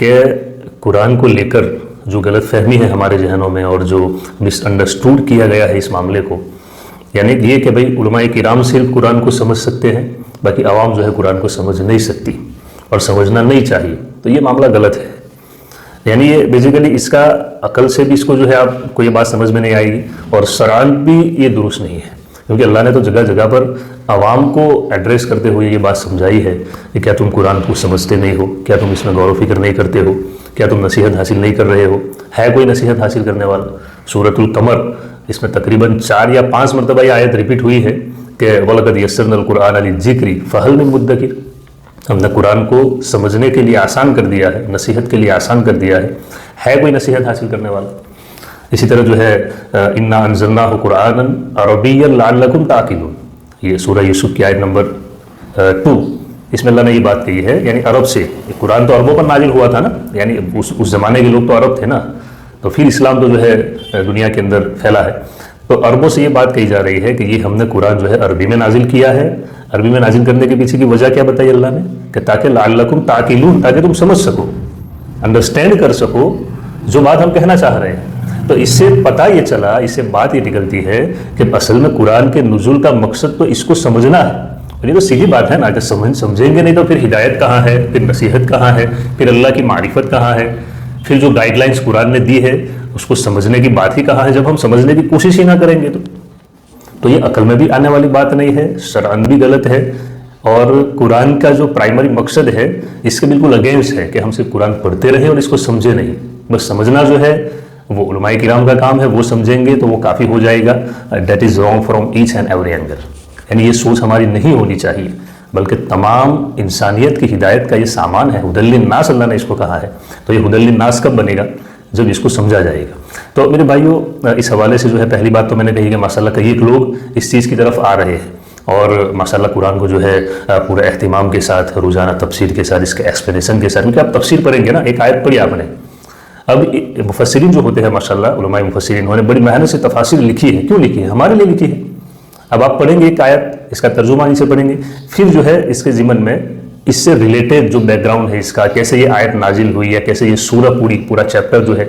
کہ قرآن کو لے کر جو غلط فہمی ہے ہمارے ذہنوں میں اور جو مس انڈرسٹوڈ کیا گیا ہے اس معاملے کو، یعنی یہ کہ بھئی علماء کرام صرف قرآن کو سمجھ سکتے ہیں، باقی عوام جو ہے قرآن کو سمجھ نہیں سکتی اور سمجھنا نہیں چاہیے، تو یہ معاملہ غلط ہے۔ یعنی یہ بیسیکلی اس کا عقل سے بھی اس کو جو ہے آپ کو یہ بات سمجھ میں نہیں آئے گی، اور شرعاً بھی یہ درست نہیں ہے، کیونکہ اللہ نے تو جگہ جگہ پر عوام کو ایڈریس کرتے ہوئے یہ بات سمجھائی ہے کہ کیا تم قرآن کو سمجھتے نہیں ہو، کیا تم اس میں غور و فکر نہیں کرتے ہو، کیا تم نصیحت حاصل نہیں کر رہے ہو؟ ہے کوئی نصیحت حاصل کرنے والا؟ سورۃ القمر، اس میں تقریباً 4 یا 5 مرتبہ یہ آیت ریپیٹ ہوئی ہے کہ وَلَقَدْ يَسَّرْنَا الْقُرْآنَ لِلذِّكْرِ فَهَلْ مِن مُدَّكِرٍ، ہم نے قرآن کو سمجھنے کے لیے آسان کر دیا ہے، نصیحت کے لیے آسان کر دیا ہے کوئی نصیحت حاصل کرنے والا؟ اسی طرح جو ہے اِنَّا أَنزَلْنَاهُ قُرْآنًا عَرَبِيًّا لَعَلَّكُمْ تَعْقِلُونَ، یہ سورہ یوسف کی آیت نمبر 2، اس میں اللہ نے یہ بات کہی ہے، یعنی عرب سے، قرآن تو عربوں پر نازل ہوا تھا نا، یعنی اس زمانے کے لوگ تو عرب تھے نا، تو پھر اسلام تو جو ہے دنیا کے اندر پھیلا ہے، تو عربوں سے یہ بات کہی جا رہی ہے کہ یہ ہم نے قرآن جو ہے عربی میں نازل کیا ہے۔ عربی میں نازل کرنے کے پیچھے کی وجہ کیا بتائی اللہ نے؟ کہ تاکہ لعلکم تعقلون، تاکہ تم سمجھ سکو، انڈرسٹینڈ کر سکو جو بات ہم کہنا چاہ رہے ہیں۔ تو اس سے پتہ یہ چلا، اس سے بات یہ نکلتی ہے کہ اصل میں قرآن کے نزول کا مقصد تو اس کو سمجھنا ہے، اور یہ تو سیدھی بات ہے نا کہ سمجھیں گے نہیں تو پھر ہدایت کہاں ہے، پھر نصیحت کہاں ہے، پھر اللہ کی معرفت کہاں ہے، پھر جو گائیڈ لائنز قرآن نے دی ہے اس کو سمجھنے کی بات ہی کہاں ہے جب ہم سمجھنے کی کوشش ہی نہ کریں گے؟ تو یہ عقل میں بھی آنے والی بات نہیں ہے، شرعاً بھی غلط ہے، اور قرآن کا جو پرائمری مقصد ہے اس کے بالکل اگینسٹ ہے کہ ہم صرف قرآن پڑھتے رہیں اور اس کو سمجھے نہیں، بس سمجھنا جو ہے وہ علماء کرام کا کام ہے، وہ سمجھیں گے تو وہ کافی ہو جائے گا۔ That is wrong from each and every angle, یعنی یہ سوچ ہماری نہیں ہونی چاہیے، بلکہ تمام انسانیت کی ہدایت کا یہ سامان ہے، ھدی للناس اللہ نے اس کو کہا ہے، تو یہ ھدی للناس کب بنے گا؟ جب اس کو سمجھا جائے گا۔ تو میرے بھائیوں، اس حوالے سے جو ہے پہلی بات تو میں نے کہی کہ ماشاءاللہ کئی ایک لوگ اس چیز کی طرف آ رہے ہیں، اور ماشاءاللہ قرآن کو جو ہے پورے اہتمام کے ساتھ، روزانہ تفسیر کے ساتھ، اس کے ایکسپلینیشن کے ساتھ، کیونکہ آپ تفسیر پڑھیں گے نا، ایک آیت پڑھی آپ نے، اب مفسرین جو ہوتے ہیں ماشاءاللہ علماء مفسرین، انہوں نے بڑی محنت سے تفاسیر لکھی ہے، کیوں لکھی ہے؟ ہمارے لیے لکھی ہے۔ اب آپ پڑھیں گے ایک آیت، اس کا ترجمہ ان سے پڑھیں گے، پھر جو ہے اس کے ضمن میں اس سے ریلیٹڈ جو بیک گراؤنڈ ہے اس کا، کیسے یہ آیت نازل ہوئی ہے، کیسے یہ سورہ پورا چیپٹر جو ہے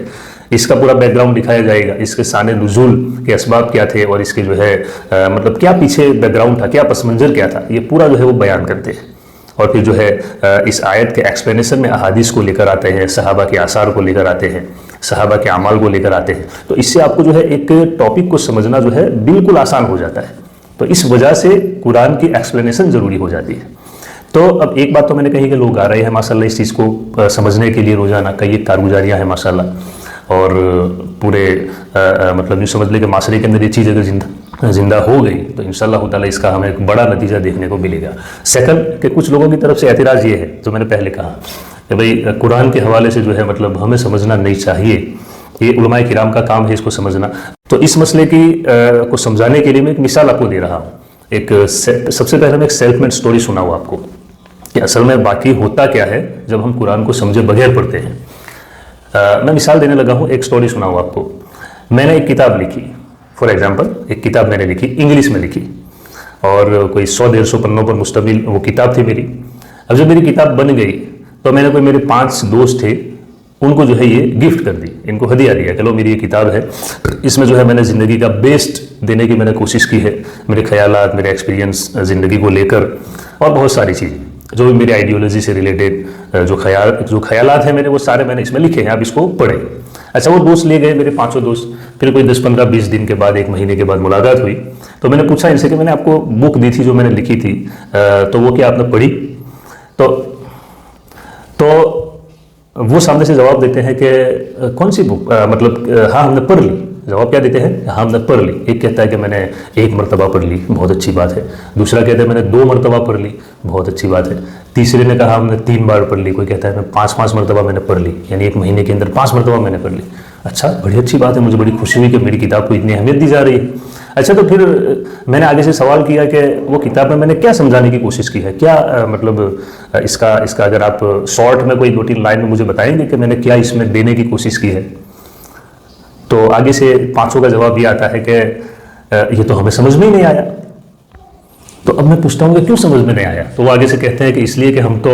اس کا پورا بیک گراؤنڈ دکھایا جائے گا، اس کے شان نزول کے اسباب کیا تھے، اور اس کے جو ہے مطلب کیا پیچھے بیک گراؤنڈ تھا، کیا پس منظر کیا تھا، یہ پورا جو ہے وہ بیان کرتے ہیں، اور پھر جو ہے اس آیت کے ایکسپلینیشن میں احادیث کو لے کر آتے ہیں، صحابہ کے آثار کو لے کر آتے ہیں، صحابہ کے اعمال کو لے کر آتے ہیں، تو اس سے آپ کو جو ہے ایک ٹاپک کو سمجھنا جو ہے بالکل آسان ہو جاتا ہے، تو اس وجہ سے قرآن کی ایکسپلینیشن ضروری ہو جاتی ہے۔ تو اب ایک بات تو میں نے کہی کہ لوگ آ رہے ہیں ماشاءاللہ اس چیز کو سمجھنے کے لیے، روزانہ کئی ایک کارگزاریاں ہیں ماشاءاللہ، اور پورے مطلب یوں سمجھ لے کہ معاشرے کے اندر یہ چیز اگر زندہ ہو گئی تو انشاءاللہ تعالیٰ اس کا ہمیں ایک بڑا نتیجہ دیکھنے کو ملے گا۔ سیکنڈ، کہ کچھ لوگوں کی طرف سے اعتراض یہ ہے جو میں نے پہلے کہا کہ بھئی قرآن کے حوالے سے جو ہے مطلب ہمیں سمجھنا نہیں چاہیے، یہ علماء کرام کا کام ہے اس کو سمجھنا۔ تو اس مسئلے کی کو سمجھانے کے لیے میں ایک مثال آپ کو دے رہا ہوں۔ ایک سب سے پہلے میں ایک سیلف میڈ سٹوری سناؤں آپ کو کہ اصل میں باقی ہوتا کیا ہے جب ہم قرآن کو سمجھے بغیر پڑھتے ہیں۔ میں مثال دینے لگا ہوں، ایک سٹوری سناؤں آپ کو۔ میں نے ایک کتاب لکھی، فار ایگزامپل ایک کتاب میں نے لکھی، انگلش میں لکھی، اور کوئی 100-150 پنوں پر مشتمل وہ کتاب تھی میری۔ اب جب میری کتاب بن گئی تو میں نے میرے 5 دوست تھے، ان کو جو ہے یہ گفٹ کر دی، ان کو ہدیہ دیا کہ لو میری یہ کتاب ہے، اس میں جو ہے میں نے زندگی کا بیسٹ دینے کی میں نے کوشش کی ہے، میرے خیالات، میرے ایکسپیرینس زندگی کو لے کر، اور بہت ساری چیزیں جو بھی میری آئیڈیالوجی سے ریلیٹڈ جو خیالات ہیں میرے، وہ سارے میں نے اس میں لکھے ہیں، آپ اس کو پڑھیں۔ اچھا، وہ دوست لے گئے، میرے 5 دوست، پھر کوئی 10-15-20 دن کے بعد، 1 مہینے کے بعد ملاقات ہوئی، تو میں نے پوچھا ان سے کہ میں نے آپ کو بک دی تھی جو میں نے لکھی تھی، تو وہ کیا آپ نے پڑھی؟ تو وہ سامنے سے جواب دیتے ہیں کہ کون سی بک، مطلب ہاں ہم نے پڑھ لی۔ جواب کیا دیتے ہیں؟ ہاں ہم نے پڑھ لی۔ ایک کہتا ہے کہ میں نے 1 مرتبہ پڑھ لی، بہت اچھی بات ہے۔ دوسرا کہتا ہے میں نے 2 مرتبہ پڑھ لی، بہت اچھی بات ہے۔ تیسرے نے کہا ہم نے 3 بار پڑھ لی، کوئی کہتا ہے میں 5 مرتبہ میں نے پڑھ لی، یعنی 1 مہینے کے اندر 5 مرتبہ میں نے پڑھ لی۔ اچھا، بڑی اچھی بات ہے، مجھے بڑی خوشی ہوئی کہ میری کتاب کو اتنی اہمیت دی جا رہی ہے۔ اچھا، تو پھر میں نے آگے سے سوال کیا کہ وہ کتاب میں نے کیا سمجھانے کی کوشش کی ہے، کیا مطلب اس کا اگر آپ شارٹ میں کوئی 2-3 لائن میں مجھے بتائیں گے کہ میں نے کیا اس میں دینے کی کوشش کی ہے؟ تو آگے سے 5 کا جواب یہ آتا ہے کہ یہ تو ہمیں سمجھ میں ہی نہیں آیا۔ تو اب میں پوچھتا ہوں کہ کیوں سمجھ میں نہیں آیا؟ تو وہ آگے سے کہتے ہیں کہ اس لیے کہ ہم تو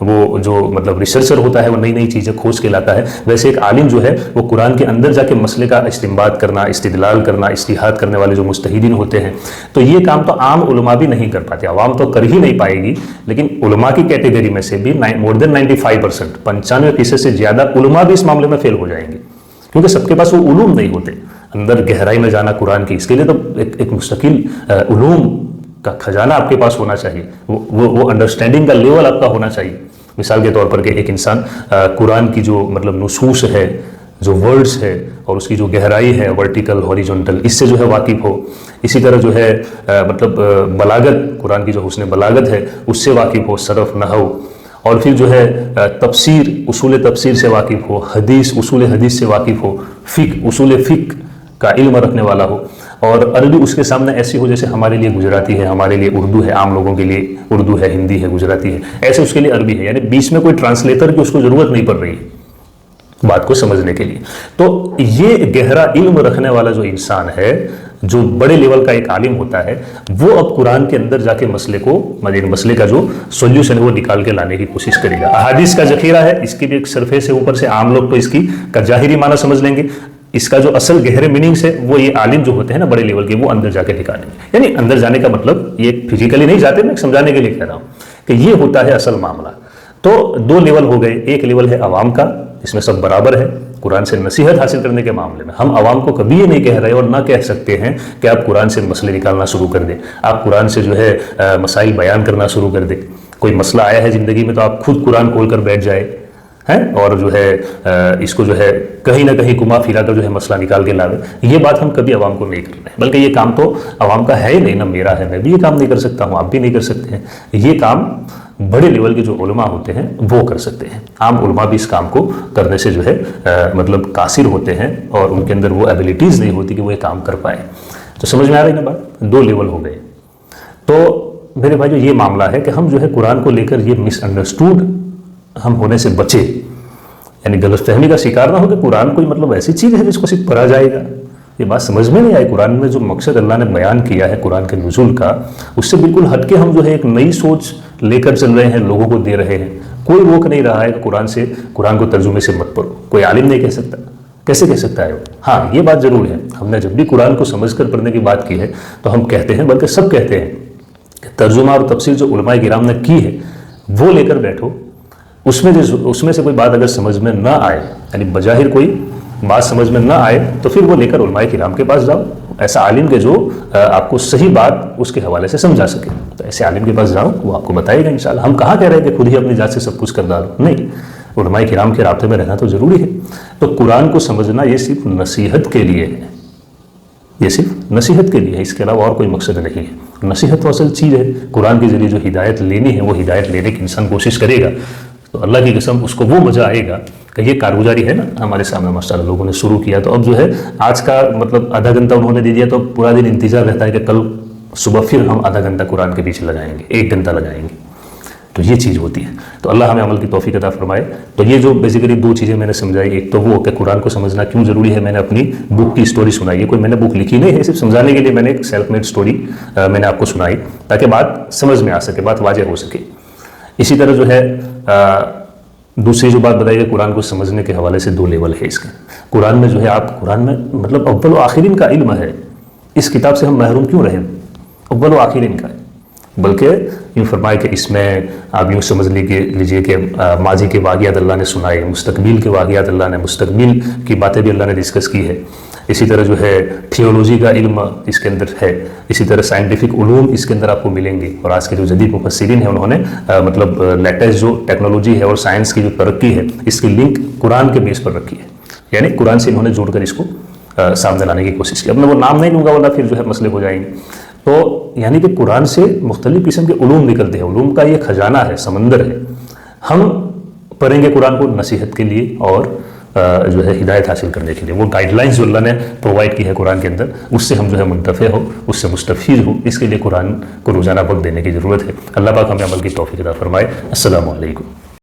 وہ جو مطلب ریسرچر ہوتا ہے وہ نئی نئی چیزیں کھوج کے لاتا ہے، ویسے ایک عالم جو ہے وہ قرآن کے اندر جا کے مسئلے کا استنباط کرنا، استدلال کرنا، اجتہاد کرنے والے جو مجتہدین ہوتے ہیں، تو یہ کام تو عام علماء بھی نہیں کر پاتے، عوام تو کر ہی نہیں پائے گی، لیکن علماء کی کیٹیگری میں سے بھی مور دین 95%، 95% سے زیادہ علماء بھی اس معاملے میں فیل ہو جائیں گے، کیونکہ سب کے پاس وہ علوم نہیں ہوتے، اندر گہرائی میں جانا قرآن کی، اس کے لیے تو ایک مستقل علوم کا خزانہ آپ کے پاس ہونا چاہیے، وہ انڈرسٹینڈنگ کا لیول آپ کا ہونا چاہیے۔ مثال کے طور پر کہ ایک انسان قرآن کی جو مطلب نصوص ہے، جو ورڈز ہے اور اس کی جو گہرائی ہے ورٹیکل ہاریزونٹل، اس سے جو ہے واقف ہو، اسی طرح جو ہے مطلب بلاغت، قرآن کی جو حسن بلاغت ہے اس سے واقف ہو، صرف نحو، اور پھر جو ہے تفسیر، اصول تفسیر سے واقف ہو، حدیث، اصول حدیث سے واقف ہو، فقہ، اصول فقہ کا علم رکھنے والا ہو، اور عربی اس کے سامنے ایسی ہو جیسے ہمارے لیے گجراتی ہے، ہمارے لیے اردو ہے، عام لوگوں کے لیے اردو ہے، ہندی ہے، گجراتی ہے، ایسے اس کے لیے عربی ہے، یعنی بیچ میں کوئی ٹرانسلیٹر کی اس کو ضرورت نہیں پڑ رہی ہے بات کو سمجھنے کے لیے۔ تو یہ گہرا علم رکھنے والا جو انسان ہے، جو بڑے لیول کا ایک عالم ہوتا ہے، وہ اب قرآن کے اندر جا کے مسئلے کا جو سولوشن ہے وہ نکال کے لانے کی کوشش کرے گا۔ احادیث کا ذخیرہ ہے، اس کی بھی ایک سرفے سے اوپر سے عام لوگ تو اس کی کا ظاہری معنی سمجھ لیں گے، اس کا جو اصل گہرے میننگس ہے وہ یہ عالم جو ہوتے ہیں نا بڑے لیول کے، وہ اندر جا کے نکالیں گے۔ یعنی اندر جانے کا مطلب یہ فزیکلی نہیں جاتے، میں سمجھانے کے لیے کہہ رہا ہوں کہ یہ ہوتا ہے اصل معاملہ۔ تو دو لیول ہو گئے، ایک لیول ہے عوام کا، اس میں سب برابر ہے، قرآن سے نصیحت حاصل کرنے کے معاملے میں ہم عوام کو کبھی یہ نہیں کہہ رہے اور نہ کہہ سکتے ہیں کہ آپ قرآن سے مسئلے نکالنا شروع کر دیں، آپ قرآن سے جو ہے مسائل بیان کرنا شروع کر دیں، کوئی مسئلہ آیا ہے زندگی میں تو آپ خود قرآن کھول کر بیٹھ جائے اور جو ہے اس کو جو ہے کہیں نہ کہیں گھما پھرا کر جو ہے مسئلہ نکال کے لاوے، یہ بات ہم کبھی عوام کو نہیں کر رہے ہیں، بلکہ یہ کام تو عوام کا ہے ہی نہیں، نہ میرا ہے، میں بھی یہ کام نہیں کر سکتا ہوں، آپ بھی نہیں کر سکتے ہیں، یہ کام بڑے لیول کے جو علماء ہوتے ہیں وہ کر سکتے ہیں۔ عام علماء بھی اس کام کو کرنے سے جو ہے مطلب قاصر ہوتے ہیں اور ان کے اندر وہ ایبیلٹیز نہیں ہوتی کہ وہ یہ کام کر پائے۔ تو سمجھ میں آ رہی نا بات؟ دو لیول ہو گئے۔ تو میرے بھائی جو یہ معاملہ ہے کہ ہم جو ہے قرآن کو لے کر یہ مس انڈرسٹوڈ ہم ہونے سے بچے، یعنی غلط فہمی کا شکار نہ ہو کہ قرآن کوئی مطلب ایسی چیز ہے جس کو صرف پڑھا جائے گا، یہ بات سمجھ میں نہیں آئی۔ قرآن میں جو مقصد اللہ نے بیان کیا ہے قرآن کے نزول کا، اس سے بالکل ہٹ کے ہم جو ہے ایک نئی سوچ لے کر چل رہے ہیں، لوگوں کو دے رہے ہیں۔ کوئی روک نہیں رہا ہے کہ قرآن کو ترجمے سے مت پڑھو، کوئی عالم نہیں کہہ سکتا، کیسے کہہ سکتا ہے وہ؟ ہاں یہ بات ضرور ہے، ہم نے جب بھی قرآن کو سمجھ کر پڑھنے کی بات کی ہے تو ہم کہتے ہیں، بلکہ سب کہتے ہیں کہ ترجمہ اور تفسیر جو علماء کرام نے کی ہے وہ لے کر بیٹھو، اس میں سے کوئی بات اگر سمجھ میں نہ آئے، یعنی بظاہر کوئی بات سمجھ میں نہ آئے تو پھر وہ لے کر علماء کرام کے پاس جاؤ، ایسا عالم کے جو آپ کو صحیح بات اس کے حوالے سے سمجھا سکے، تو ایسے عالم کے پاس جاؤ، وہ آپ کو بتائے گا انشاءاللہ۔ ہم کہاں کہہ رہے ہیں کہ خود ہی اپنی ذات سے سب کچھ کر ڈالو، نہیں، علماء کرام کے رابطے میں رہنا تو ضروری ہے۔ تو قرآن کو سمجھنا یہ صرف نصیحت کے لیے ہے، یہ صرف نصیحت کے لیے ہے، اس کے علاوہ اور کوئی مقصد نہیں ہے۔ نصیحت تو اصل چیز ہے، قرآن کے ذریعے جو ہدایت لینی ہے وہ ہدایت لینے کی انسان کوشش کرے گا تو اللہ کی قسم اس کو وہ مزہ آئے گا کہ یہ کارگزاری ہے نا ہمارے سامنے ماشاءاللہ لوگوں نے شروع کیا، تو اب جو ہے آج کا مطلب آدھا گھنٹہ انہوں نے دے دیا تو پورا دن انتظار رہتا ہے کہ کل صبح پھر ہم آدھا گھنٹہ قرآن کے پیچھے لگائیں گے، 1 گھنٹہ لگائیں گے، تو یہ چیز ہوتی ہے۔ تو اللہ ہمیں عمل کی توفیق عطا فرمائے۔ تو یہ جو بیسیکلی 2 چیزیں میں نے سمجھائی، ایک تو وہ کہ قرآن کو سمجھنا کیوں ضروری ہے، میں نے اپنی بک کی سٹوری سنائی ہے، کوئی میں نے بک لکھی نہیں ہے، صرف سمجھانے کے لیے میں نے ایک سیلف میڈ سٹوری میں نے آپ کو سنائی تاکہ بات سمجھ میں آ سکے، بات واضح ہو سکے۔ اسی طرح جو ہے دوسری جو بات بتائی ہے قرآن کو سمجھنے کے حوالے سے 2 لیول ہے اس کے۔ قرآن میں جو ہے آپ قرآن میں مطلب اول و آخرین کا علم ہے، اس کتاب سے ہم محروم کیوں رہے؟ اول و آخرین کا ہے، بلکہ یوں فرمائے کہ اس میں آپ یوں سمجھ لیجیے کہ ماضی کے واقعات اللہ نے سنائے، مستقبل کے واقعات اللہ نے، مستقبل کی باتیں بھی اللہ نے ڈسکس کی ہے، اسی طرح جو ہے تھیولوجی کا علم اس کے اندر ہے، اسی طرح سائنٹیفک علوم اس کے اندر آپ کو ملیں گے، اور آج کے جو جدید مفسرین ہیں انہوں نے مطلب لیٹسٹ جو ٹیکنالوجی ہے اور سائنس کی جو ترقی ہے اس کی لنک قرآن کے بیس پر رکھی ہے، یعنی قرآن سے انہوں نے جوڑ کر اس کو سامنے لانے کی کوشش کی۔ اب میں وہ نام نہیں لوں گا ورنہ پھر جو ہے مسئلے ہو جائیں گے۔ تو یعنی کہ قرآن سے مختلف قسم کے علوم نکلتے ہیں، علوم کا یہ خزانہ ہے، سمندر ہے۔ ہم پڑھیں گے قرآن کو نصیحت کے لیے اور جو ہے ہدایت حاصل کرنے کے لیے، وہ گائیڈ لائنز جو اللہ نے پرووائڈ کی ہے قرآن کے اندر، اس سے ہم جو ہے منتفع ہو، اس سے مستفید ہو، اس کے لیے قرآن کو روزانہ وقت دینے کی ضرورت ہے۔ اللہ پاک ہمیں عمل کی توفیق عطا فرمائے۔ السلام علیکم۔